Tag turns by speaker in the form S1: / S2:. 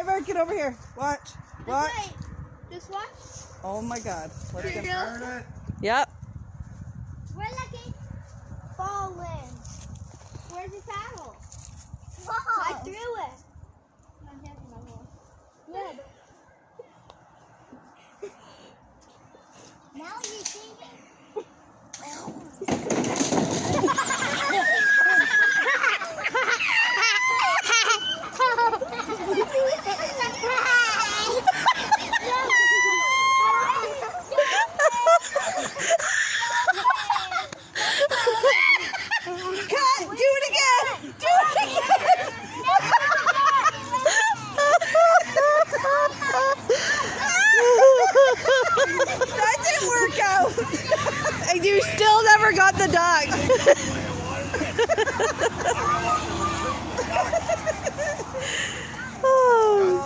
S1: Trevor, get over here. Watch. Watch.
S2: Wait. Just watch.
S1: Oh my God. Let's get
S3: Turn it.
S1: Yep.
S2: We're lucky. Fallen. Where's the paddle?
S4: Whoa.
S2: I threw it. Good.
S4: Now you're thinking.
S1: Cut! Do it again! Do it again! That didn't work out. And you still never got the duck. Oh.